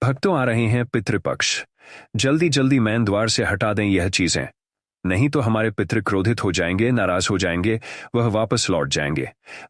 भक्तों आ रहे हैं पितृपक्ष। जल्दी जल्दी मैन द्वार से हटा दें यह चीजें, नहीं तो हमारे पितृ क्रोधित हो जाएंगे, नाराज हो जाएंगे, वह वापस लौट जाएंगे।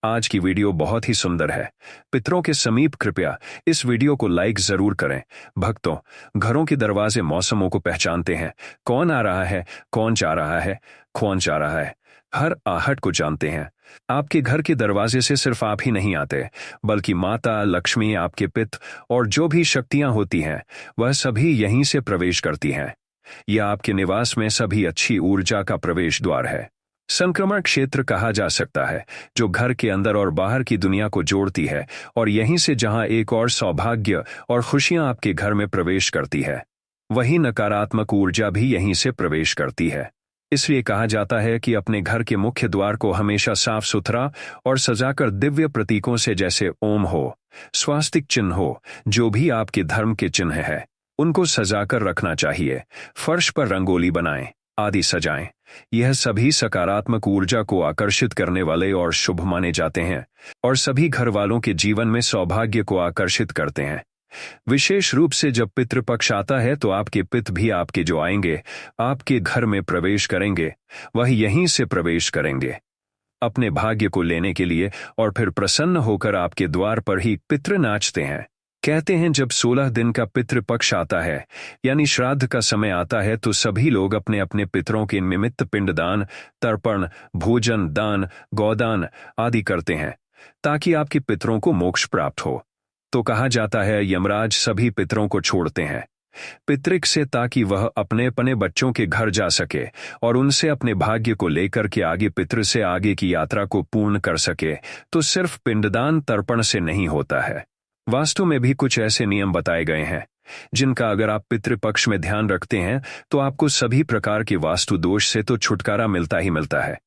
आज की वीडियो बहुत ही सुंदर है। पितरों के समीप कृपया इस वीडियो को लाइक जरूर करें। भक्तों, घरों के दरवाजे मौसमों को पहचानते हैं। कौन आ रहा है, कौन जा रहा है, कौन जा रहा है, हर आहट को जानते हैं। आपके घर के दरवाजे से सिर्फ आप ही नहीं आते, बल्कि माता लक्ष्मी, आपके पिता और जो भी शक्तियां होती हैं वह सभी यहीं से प्रवेश करती हैं। यह आपके निवास में सभी अच्छी ऊर्जा का प्रवेश द्वार है। संक्रमण क्षेत्र कहा जा सकता है, जो घर के अंदर और बाहर की दुनिया को जोड़ती है, और यहीं से जहां एक और सौभाग्य और खुशियां आपके घर में प्रवेश करती है, वही नकारात्मक ऊर्जा भी यहीं से प्रवेश करती है। इसलिए कहा जाता है कि अपने घर के मुख्य द्वार को हमेशा साफ सुथरा और सजाकर दिव्य प्रतीकों से, जैसे ओम हो, स्वास्तिक चिन्ह हो, जो भी आपके धर्म के चिन्ह है, उनको सजाकर रखना चाहिए। फर्श पर रंगोली बनाएं, आदि सजाएं। यह सभी सकारात्मक ऊर्जा को आकर्षित करने वाले और शुभ माने जाते हैं, और सभी घर वालों के जीवन में सौभाग्य को आकर्षित करते हैं। विशेष रूप से जब पितृपक्ष आता है तो आपके पिता भी आपके जो आएंगे, आपके घर में प्रवेश करेंगे, वह यहीं से प्रवेश करेंगे अपने भाग्य को लेने के लिए, और फिर प्रसन्न होकर आपके द्वार पर ही पितृ नाचते हैं। कहते हैं जब 16 दिन का पितृपक्ष आता है, यानी श्राद्ध का समय आता है, तो सभी लोग अपने अपने पितरों के निमित्त पिंडदान, तर्पण, भोजन दान, गौदान आदि करते हैं, ताकि आपके पितरों को मोक्ष प्राप्त हो। तो कहा जाता है यमराज सभी पितरों को छोड़ते हैं पितृक से, ताकि वह अपने अपने बच्चों के घर जा सके और उनसे अपने भाग्य को लेकर के आगे पितृ से आगे की यात्रा को पूर्ण कर सके। तो सिर्फ पिंडदान तर्पण से नहीं होता है, वास्तु में भी कुछ ऐसे नियम बताए गए हैं जिनका अगर आप पितृपक्ष में ध्यान रखते हैं तो आपको सभी प्रकार के वास्तु दोष से तो छुटकारा मिलता ही मिलता है।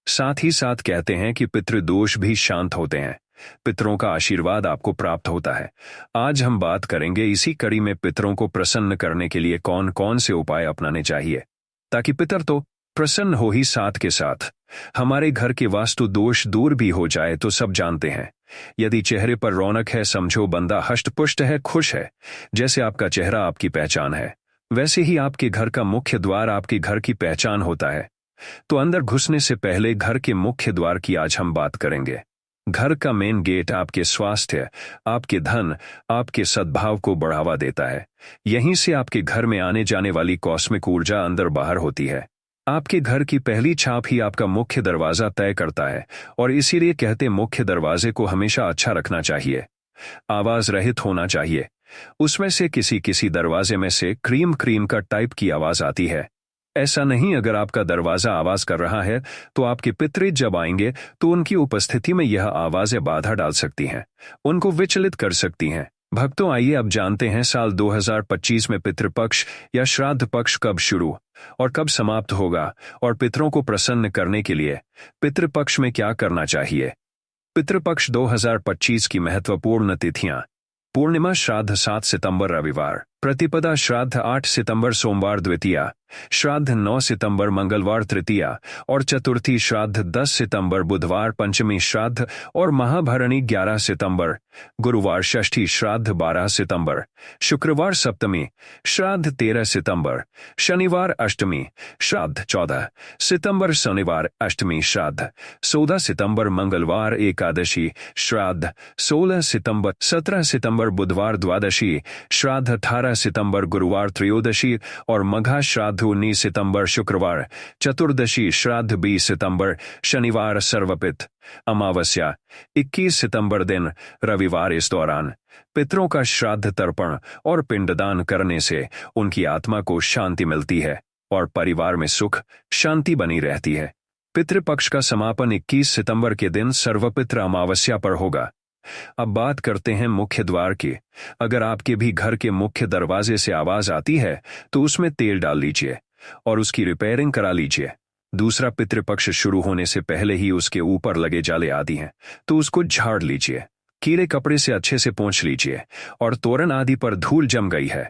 साथ ही साथ कहते हैं कि पितृदोष भी शांत होते हैं, पितरों का आशीर्वाद आपको प्राप्त होता है। आज हम बात करेंगे इसी कड़ी में पितरों को प्रसन्न करने के लिए कौन कौन से उपाय अपनाने चाहिए, ताकि पितर तो प्रसन्न हो ही, साथ के साथ हमारे घर के वास्तु दोष दूर भी हो जाए। तो सब जानते हैं, यदि चेहरे पर रौनक है, समझो बंदा हष्टपुष्ट है, खुश है। जैसे आपका चेहरा आपकी पहचान है, वैसे ही आपके घर का मुख्य द्वार आपके घर की पहचान होता है। तो अंदर घुसने से पहले घर के मुख्य द्वार की आज हम बात करेंगे। घर का मेन गेट आपके स्वास्थ्य, आपके धन, आपके सद्भाव को बढ़ावा देता है। यहीं से आपके घर में आने जाने वाली कॉस्मिक ऊर्जा अंदर बाहर होती है। आपके घर की पहली छाप ही आपका मुख्य दरवाजा तय करता है, और इसीलिए कहते मुख्य दरवाजे को हमेशा अच्छा रखना चाहिए, आवाज रहित होना चाहिए। उसमें से किसी किसी दरवाजे में से क्रीम क्रीम का टाइप की आवाज आती है। ऐसा नहीं, अगर आपका दरवाजा आवाज कर रहा है तो आपके पितृ जब आएंगे तो उनकी उपस्थिति में यह आवाजें बाधा डाल सकती हैं, उनको विचलित कर सकती हैं। भक्तों, आइए अब जानते हैं साल 2025 में पितृपक्ष या श्राद्ध पक्ष कब शुरू और कब समाप्त होगा, और पितरों को प्रसन्न करने के लिए पितृपक्ष में क्या करना चाहिए। पितृपक्ष 2025 की महत्वपूर्ण तिथियां: पूर्णिमा श्राद्ध 7 सितंबर रविवार, प्रतिपदा श्राद्ध 8 सितंबर सोमवार द्वितीया, श्राद्ध 9 सितंबर मंगलवार तृतीया, और चतुर्थी श्राद्ध 10 सितंबर बुधवार पंचमी श्राद्ध, और महाभरणी 11 सितंबर, गुरुवार षष्ठी श्राद्ध 12 सितंबर, शुक्रवार सप्तमी श्राद्ध 13 सितंबर, शनिवार अष्टमी श्राद्ध 14 सितंबर, शनिवार अष्टमी श्राद्ध 16 सितंबर, मंगलवार एकादशी श्राद्ध 16 सितंबर, 17 सितंबर बुधवार द्वादशी श्राद्ध, 18 सितंबर गुरुवार त्रयोदशी, और मघा श्राद्ध 19 सितंबर शुक्रवार, चतुर्दशी श्राद्ध 20 सितंबर शनिवार, सर्वपित अमावस्या 21 सितंबर दिन रविवार। इस दौरान पितरों का श्राद्ध तर्पण और पिंडदान करने से उनकी आत्मा को शांति मिलती है और परिवार में सुख शांति बनी रहती है। पितृपक्ष का समापन 21 सितंबर के दिन सर्वपित्र अमावस्या पर होगा। अब बात करते हैं मुख्य द्वार की। अगर आपके भी घर के मुख्य दरवाजे से आवाज आती है तो उसमें तेल डाल लीजिए और उसकी रिपेयरिंग करा लीजिए। दूसरा, पितृपक्ष शुरू होने से पहले ही उसके ऊपर लगे जाले आदि हैं तो उसको झाड़ लीजिए, गीले कपड़े से अच्छे से पोंछ लीजिए, और तोरण आदि पर धूल जम गई है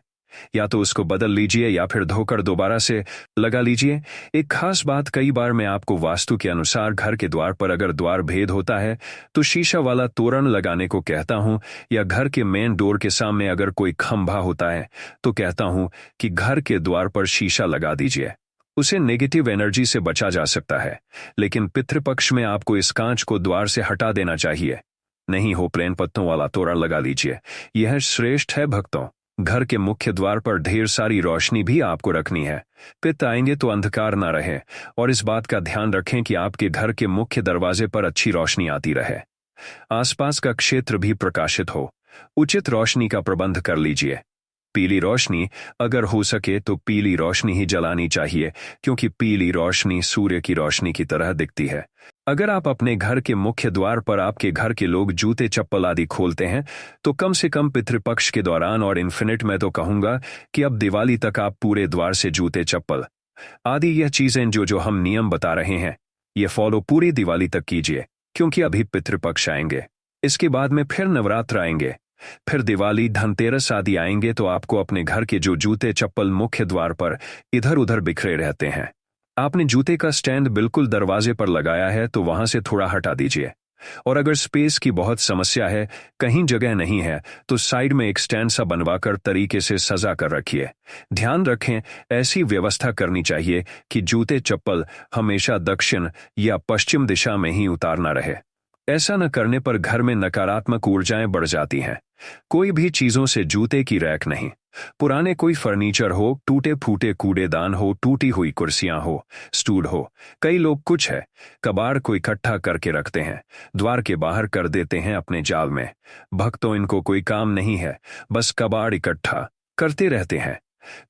या तो उसको बदल लीजिए या फिर धोकर दोबारा से लगा लीजिए। एक खास बात, कई बार मैं आपको वास्तु के अनुसार घर के द्वार पर अगर द्वार भेद होता है तो शीशा वाला तोरण लगाने को कहता हूं, या घर के मेन डोर के सामने अगर कोई खंभा होता है तो कहता हूं कि घर के द्वार पर शीशा लगा दीजिए। उसे नेगेटिव एनर्जी से बचा जा सकता है। लेकिन पितृपक्ष में आपको इस कांच को द्वार से हटा देना चाहिए। नहीं हो प्लेन पत्तों वाला तोरण लगा लीजिए, यह श्रेष्ठ है भक्तों। घर के मुख्य द्वार पर ढेर सारी रोशनी भी आपको रखनी है। पित्त आएंगे तो अंधकार ना रहे, और इस बात का ध्यान रखें कि आपके घर के मुख्य दरवाजे पर अच्छी रोशनी आती रहे, आसपास का क्षेत्र भी प्रकाशित हो। उचित रोशनी का प्रबंध कर लीजिए। पीली रोशनी, अगर हो सके तो पीली रोशनी ही जलानी चाहिए, क्योंकि पीली रोशनी सूर्य की रोशनी की तरह दिखती है। अगर आप अपने घर के मुख्य द्वार पर आपके घर के लोग जूते चप्पल आदि खोलते हैं तो कम से कम पितृपक्ष के दौरान, और इन्फिनिट में तो कहूंगा कि अब दिवाली तक, आप पूरे द्वार से जूते चप्पल आदि यह चीजें जो हम नियम बता रहे हैं ये फॉलो पूरी दिवाली तक कीजिए, क्योंकि अभी पितृपक्ष आएंगे। इसके बाद में फिर नवरात्र आएंगे, फिर दिवाली, धनतेरस आदि आएंगे, तो आपको अपने घर के जो जूते चप्पल मुख्य द्वार पर इधर उधर बिखरे रहते हैं, आपने जूते का स्टैंड बिल्कुल दरवाजे पर लगाया है तो वहां से थोड़ा हटा दीजिए। और अगर स्पेस की बहुत समस्या है, कहीं जगह नहीं है, तो साइड में एक स्टैंड सा बनवाकर तरीके से सजा कर रखिए। ध्यान रखें, ऐसी व्यवस्था करनी चाहिए कि जूते चप्पल हमेशा दक्षिण या पश्चिम दिशा में ही उतारना रहे। ऐसा न करने पर घर में नकारात्मक ऊर्जाएं बढ़ जाती हैं। कोई भी चीजों से जूते की रैक नहीं, पुराने कोई फर्नीचर हो, टूटे फूटे कूड़ेदान हो, टूटी हुई कुर्सियां हो, स्टूल हो, कई लोग कुछ है कबाड़ को इकट्ठा करके रखते हैं, द्वार के बाहर कर देते हैं अपने जाल में। भक्तों, इनको कोई काम नहीं है, बस कबाड़ इकट्ठा करते रहते हैं।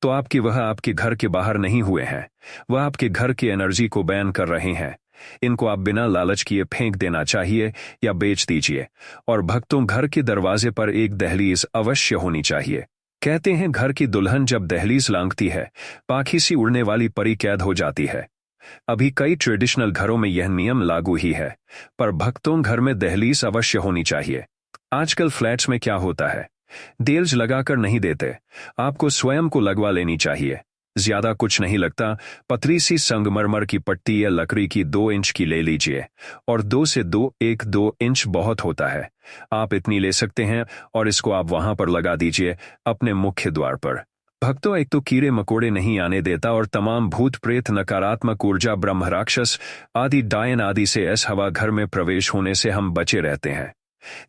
तो वह आपके घर के बाहर नहीं हुए हैं, वह आपके घर की एनर्जी को बैन कर रहे हैं। इनको आप बिना लालच किए फेंक देना चाहिए या बेच दीजिए। और भक्तों, घर के दरवाजे पर एक दहलीज अवश्य होनी चाहिए। कहते हैं घर की दुल्हन जब दहलीज लांघती है, पाखी सी उड़ने वाली परी कैद हो जाती है। अभी कई ट्रेडिशनल घरों में यह नियम लागू ही है, पर भक्तों, घर में दहलीज अवश्य होनी चाहिए। आजकल फ्लैट्स में क्या होता है, देल्स लगाकर नहीं देते, आपको स्वयं को लगवा लेनी चाहिए। ज्यादा कुछ नहीं लगता, पतली सी संगमरमर की पट्टी या लकड़ी की 2 इंच की ले लीजिए, और 2 से 2 इंच बहुत होता है। आप इतनी ले सकते हैं, और इसको आप वहां पर लगा दीजिए अपने मुख्य द्वार पर। भक्तों, एक तो कीड़े मकोड़े नहीं आने देता, और तमाम भूत प्रेत, नकारात्मक ऊर्जा, ब्रह्म राक्षस आदि, डायन आदि से ऐस हवा घर में प्रवेश होने से हम बचे रहते हैं।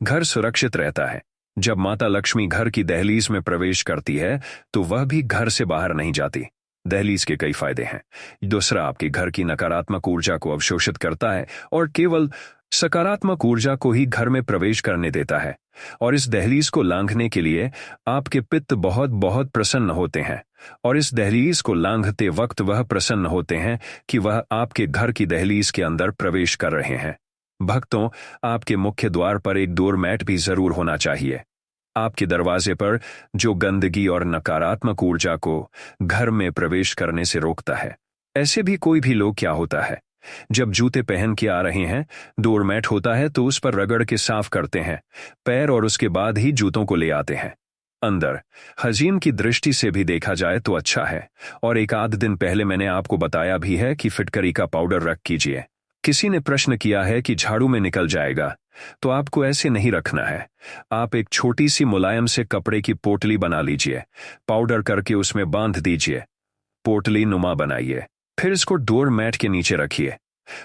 घर सुरक्षित रहता है। जब माता लक्ष्मी घर की दहलीज में प्रवेश करती है तो वह भी घर से बाहर नहीं जाती। दहलीज के कई फायदे हैं। दूसरा, आपके घर की नकारात्मक ऊर्जा को अवशोषित करता है और केवल सकारात्मक ऊर्जा को ही घर में प्रवेश करने देता है। और इस दहलीज को लांघने के लिए आपके पित्त बहुत बहुत प्रसन्न होते हैं, और इस दहलीज को लांघते वक्त वह प्रसन्न होते हैं कि वह आपके घर की दहलीज के अंदर प्रवेश कर रहे हैं। भक्तों, आपके मुख्य द्वार पर एक डोरमैट भी जरूर होना चाहिए, आपके दरवाजे पर, जो गंदगी और नकारात्मक ऊर्जा को घर में प्रवेश करने से रोकता है। ऐसे भी कोई भी लोग क्या होता है, जब जूते पहन के आ रहे हैं, डोरमैट होता है तो उस पर रगड़ के साफ करते हैं पैर, और उसके बाद ही जूतों को ले आते हैं अंदर। हजीन की दृष्टि से भी देखा जाए तो अच्छा है। और एक आध दिन पहले मैंने आपको बताया भी है कि फिटकरी का पाउडर रख कीजिए। किसी ने प्रश्न किया है कि झाड़ू में निकल जाएगा, तो आपको ऐसे नहीं रखना है। आप एक छोटी सी मुलायम से कपड़े की पोटली बना लीजिए, पाउडर करके उसमें बांध दीजिए, पोटली नुमा बनाइए, फिर इसको डोर मैट के नीचे रखिए,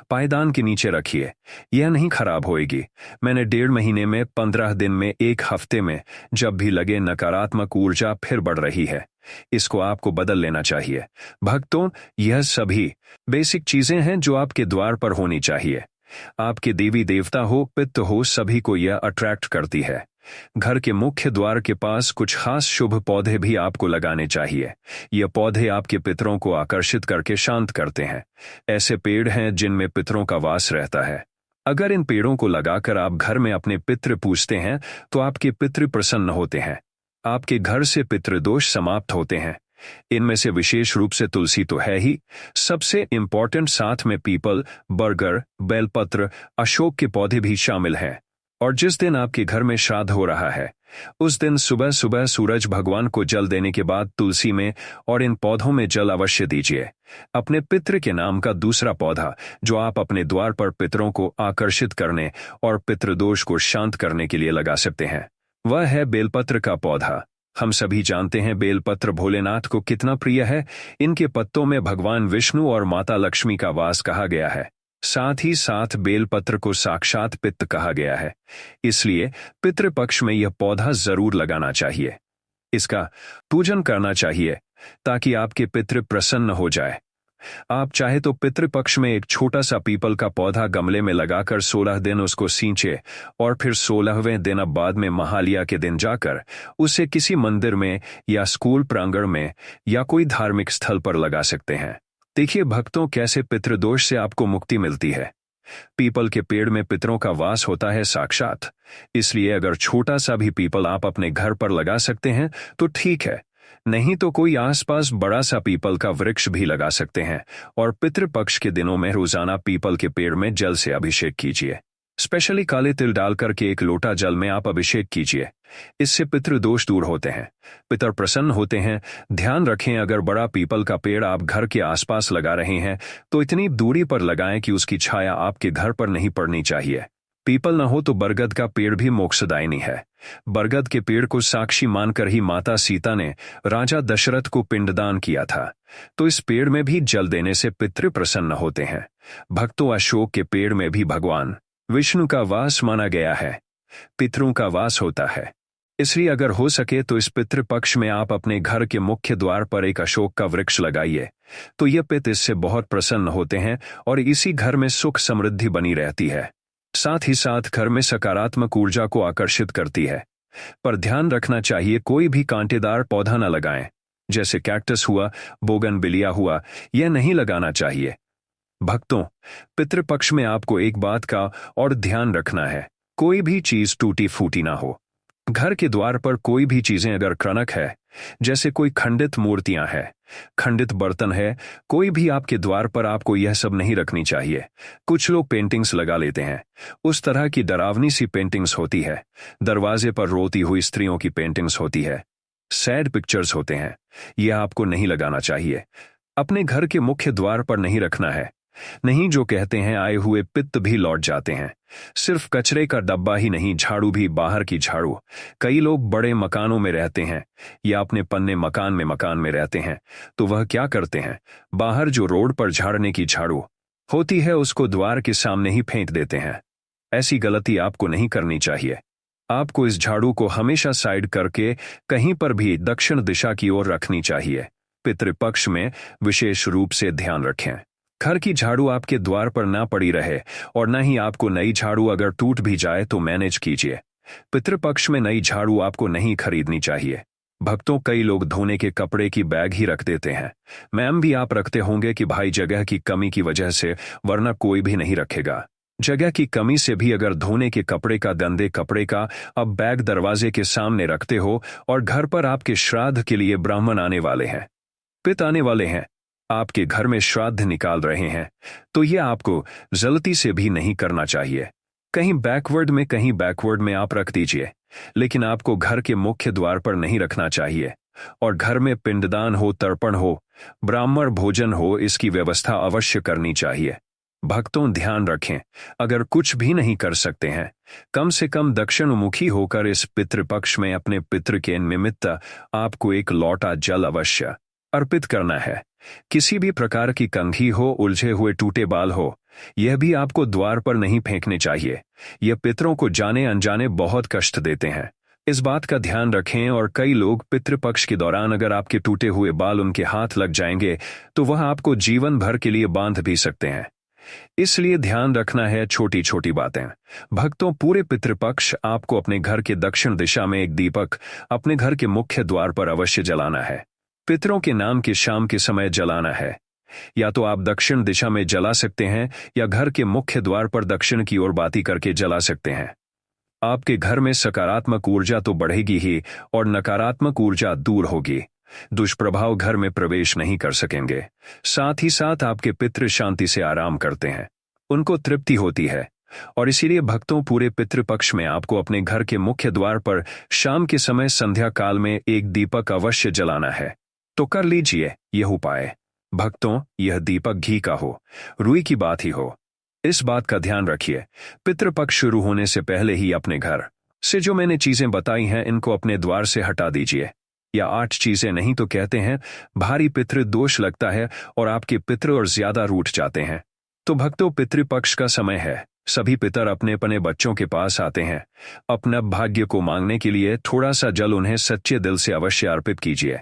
पायदान के नीचे रखिए। यह नहीं खराब होएगी। मैंने 1.5 महीने में, 15 दिन में, 1 हफ्ते में, जब भी लगे नकारात्मक ऊर्जा फिर बढ़ रही है, इसको आपको बदल लेना चाहिए। भक्तों, यह सभी बेसिक चीजें हैं जो आपके द्वार पर होनी चाहिए। आपके देवी देवता हो, पित्त हो, सभी को यह अट्रैक्ट करती है। घर के मुख्य द्वार के पास कुछ खास शुभ पौधे भी आपको लगाने चाहिए। यह पौधे आपके पितरों को आकर्षित करके शांत करते हैं। ऐसे पेड़ हैं जिनमें पितरों का वास रहता है। अगर इन पेड़ों को लगाकर आप घर में अपने पितृ पूजते हैं तो आपके पितृ प्रसन्न होते हैं, आपके घर से पितृदोष समाप्त होते हैं। इनमें से विशेष रूप से तुलसी तो है ही, सबसे इंपॉर्टेंट साथ में पीपल, बरगद, बेलपत्र, अशोक के पौधे भी शामिल हैं। और जिस दिन आपके घर में श्राद्ध हो रहा है, उस दिन सुबह सुबह सूरज भगवान को जल देने के बाद तुलसी में और इन पौधों में जल अवश्य दीजिए। अपने पितृ के नाम का दूसरा पौधा जो आप अपने द्वार पर पितरों को आकर्षित करने और पितृदोष को शांत करने के लिए लगा सकते हैं, वह है बेलपत्र का पौधा। हम सभी जानते हैं बेलपत्र भोलेनाथ को कितना प्रिय है। इनके पत्तों में भगवान विष्णु और माता लक्ष्मी का वास कहा गया है। साथ ही साथ बेलपत्र को साक्षात पित्त कहा गया है, इसलिए पितृपक्ष में यह पौधा जरूर लगाना चाहिए। इसका पूजन करना चाहिए ताकि आपके पितृ प्रसन्न हो जाए। आप चाहे तो पितृपक्ष में एक छोटा सा पीपल का पौधा गमले में लगाकर 16 दिन उसको सींचे और फिर 16वें दिन अब बाद में महालया के दिन जाकर उसे किसी मंदिर में या स्कूल प्रांगण में या कोई धार्मिक स्थल पर लगा सकते हैं। देखिए भक्तों, कैसे पितृदोष से आपको मुक्ति मिलती है। पीपल के पेड़ में पितरों का वास होता है साक्षात, इसलिए अगर छोटा सा भी पीपल आप अपने घर पर लगा सकते हैं तो ठीक है, नहीं तो कोई आसपास बड़ा सा पीपल का वृक्ष भी लगा सकते हैं और पितृपक्ष के दिनों में रोजाना पीपल के पेड़ में जल से अभिषेक कीजिए। स्पेशली काले तिल डालकर के 1 लोटा जल में आप अभिषेक कीजिए। इससे पितृदोष दूर होते हैं, पितर प्रसन्न होते हैं। ध्यान रखें, अगर बड़ा पीपल का पेड़ आप घर के आसपास लगा रहे हैं तो इतनी दूरी पर लगाएं कि उसकी छाया आपके घर पर नहीं पड़नी चाहिए। पीपल न हो तो बरगद का पेड़ भी मोक्षदायिनी है। बरगद के पेड़ को साक्षी मानकर ही माता सीता ने राजा दशरथ को पिंडदान किया था, तो इस पेड़ में भी जल देने से पितृ प्रसन्न होते हैं। भक्तों, अशोक के पेड़ में भी भगवान विष्णु का वास माना गया है, पितरों का वास होता है। इसलिए अगर हो सके तो इस पितृपक्ष में आप अपने घर के मुख्य द्वार पर एक अशोक का वृक्ष लगाइए, तो यह पितर इससे बहुत प्रसन्न होते हैं और इसी घर में सुख समृद्धि बनी रहती है। साथ ही साथ घर में सकारात्मक ऊर्जा को आकर्षित करती है। पर ध्यान रखना चाहिए, कोई भी कांटेदार पौधा न लगाएं, जैसे कैक्टस हुआ, बोगनविलिया हुआ, यह नहीं लगाना चाहिए। भक्तों, पितृपक्ष में आपको एक बात का और ध्यान रखना है, कोई भी चीज टूटी फूटी ना हो। घर के द्वार पर कोई भी चीजें अगर क्रनक है, जैसे कोई खंडित मूर्तियां हैं, खंडित बर्तन है, कोई भी आपके द्वार पर आपको यह सब नहीं रखनी चाहिए। कुछ लोग पेंटिंग्स लगा लेते हैं, उस तरह की डरावनी सी पेंटिंग्स होती है। दरवाजे पर रोती हुई स्त्रियों की पेंटिंग्स होती है, सैड पिक्चर्स होते हैं, यह आपको नहीं लगाना चाहिए। अपने घर के मुख्य द्वार पर नहीं रखना है। नहीं, जो कहते हैं आए हुए पित्त भी लौट जाते हैं। सिर्फ कचरे का डब्बा ही नहीं, झाड़ू भी, बाहर की झाड़ू। कई लोग बड़े मकानों में रहते हैं या अपने पन्ने मकान में रहते हैं, तो वह क्या करते हैं, बाहर जो रोड पर झाड़ने की झाड़ू होती है उसको द्वार के सामने ही फेंक देते हैं। ऐसी गलती आपको नहीं करनी चाहिए। आपको इस झाड़ू को हमेशा साइड करके कहीं पर भी दक्षिण दिशा की ओर रखनी चाहिए। पितृपक्ष में विशेष रूप से ध्यान रखें, घर की झाड़ू आपके द्वार पर ना पड़ी रहे और न ही आपको नई झाड़ू अगर टूट भी जाए तो मैनेज कीजिए। पितृपक्ष में नई झाड़ू आपको नहीं खरीदनी चाहिए। भक्तों, कई लोग धोने के कपड़े की बैग ही रख देते हैं। मैम भी आप रखते होंगे कि भाई जगह की कमी की वजह से, वरना कोई भी नहीं रखेगा। जगह की कमी से भी अगर धोने के कपड़े का, गंदे कपड़े का अब बैग दरवाजे के सामने रखते हो और घर पर आपके श्राद्ध के लिए ब्राह्मण आने वाले हैं, पित आने वाले हैं, आपके घर में श्राद्ध निकाल रहे हैं, तो यह आपको गलती से भी नहीं करना चाहिए। कहीं बैकवर्ड में आप रख दीजिए, लेकिन आपको घर के मुख्य द्वार पर नहीं रखना चाहिए। और घर में पिंडदान हो, तर्पण हो, ब्राह्मण भोजन हो, इसकी व्यवस्था अवश्य करनी चाहिए। भक्तों, ध्यान रखें, अगर कुछ भी नहीं कर सकते हैं, कम से कम दक्षिणमुखी होकर इस पितृपक्ष में अपने पितृ के निमित्त आपको 1 लोटा जल अवश्य अर्पित करना है। किसी भी प्रकार की कंघी हो, उलझे हुए टूटे बाल हो, यह भी आपको द्वार पर नहीं फेंकने चाहिए। यह पितरों को जाने अनजाने बहुत कष्ट देते हैं, इस बात का ध्यान रखें। और कई लोग पितृपक्ष के दौरान अगर आपके टूटे हुए बाल उनके हाथ लग जाएंगे तो वह आपको जीवन भर के लिए बांध भी सकते हैं। इसलिए ध्यान रखना है छोटी छोटी बातें। भक्तों, पूरे पितृपक्ष आपको अपने घर के दक्षिण दिशा में 1 दीपक अपने घर के मुख्य द्वार पर अवश्य जलाना है। पितरों के नाम के शाम के समय जलाना है। या तो आप दक्षिण दिशा में जला सकते हैं या घर के मुख्य द्वार पर दक्षिण की ओर बाती करके जला सकते हैं। आपके घर में सकारात्मक ऊर्जा तो बढ़ेगी ही और नकारात्मक ऊर्जा दूर होगी। दुष्प्रभाव घर में प्रवेश नहीं कर सकेंगे। साथ ही साथ आपके पितृ शांति से आराम करते हैं, उनको तृप्ति होती है। और इसीलिए भक्तों पूरे पितृपक्ष में आपको अपने घर के मुख्य द्वार पर शाम के समय संध्या काल में एक दीपक अवश्य जलाना है। तो कर लीजिए यह उपाय। भक्तों, यह दीपक घी का हो, रुई की बात ही हो। इस बात का ध्यान रखिए, पितृपक्ष शुरू होने से पहले ही अपने घर से जो मैंने चीजें बताई हैं इनको अपने द्वार से हटा दीजिए। या 8 चीजें नहीं तो कहते हैं भारी पितृ दोष लगता है और आपके पितृ और ज्यादा रूठ जाते हैं। तो भक्तों, पितृपक्ष का समय है। सभी पितर अपने अपने बच्चों के पास आते हैं। अपना भाग्य को मांगने के लिए थोड़ा सा जल उन्हें सच्चे दिल से अवश्य अर्पित कीजिए।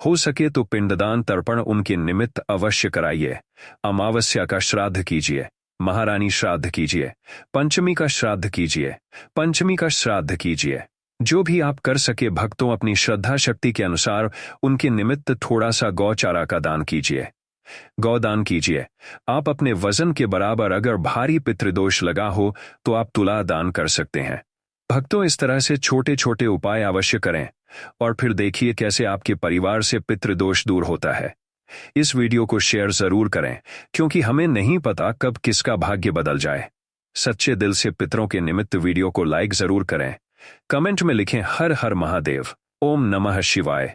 हो सके तो पिंडदान तर्पण उनके निमित्त अवश्य कराइए। अमावस्या का श्राद्ध कीजिए, महारानी श्राद्ध कीजिए, पंचमी का श्राद्ध कीजिए, पंचमी का श्राद्ध कीजिए। जो भी आप कर सके भक्तों, अपनी श्रद्धा शक्ति के अनुसार उनके निमित्त थोड़ा सा गौचारा का दान कीजिए, गौदान कीजिए। आप अपने वजन के बराबर अगर भारी पितृदोष लगा हो तो आप तुला दान कर सकते हैं। भक्तों, इस तरह से छोटे छोटे उपाय अवश्य करें और फिर देखिए कैसे आपके परिवार से पितृदोष दूर होता है। इस वीडियो को शेयर जरूर करें क्योंकि हमें नहीं पता कब किसका भाग्य बदल जाए। सच्चे दिल से पितरों के निमित्त वीडियो को लाइक जरूर करें। कमेंट में लिखें हर हर महादेव, ओम नमः शिवाय।